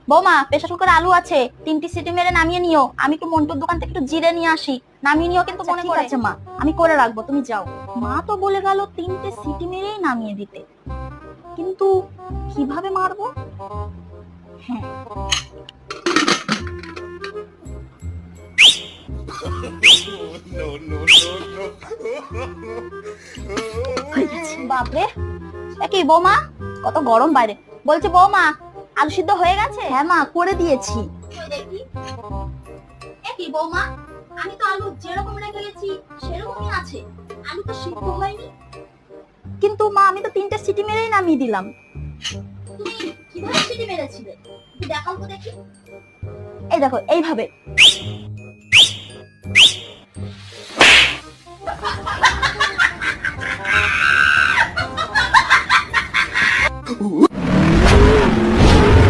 বৌমা, প্রেসার কুকারে আলু আছে, 3টি সিটি মেরে নামিয়ে নিও। আমি একটু মন্টুর দোকান থেকে একটু জিরে নিয়ে আসি, নামিয়ে নিও কিন্তু মনে করে। আচ্ছা মা, আমি করে রাখবো, তুমি যাও। মা তো বলে গেল 3টে সিটি মেরেই নামিয়ে দিতে, কিন্তু কিভাবে মারবো? হ্যাঁ, বাপরে, একই বৌমা, কত গরম বাইরে। বলছে বৌমা, আলু সিদ্ধ হয়ে গেছে? হ্যাঁ মা, করে দিয়েছি। একই বৌমা, আমি তো আলু যেরকম রেখে গেছি সেরকমই আছে, আলু তো সিদ্ধ হয়নি। কিন্তু মা, আমি তো 3টে সিটি মেরেই নামিয়ে দিলাম। তুমি কিভাবে সিটি মেরেছিলে? দেখাও তো দেখি। এই দেখো, এইভাবে।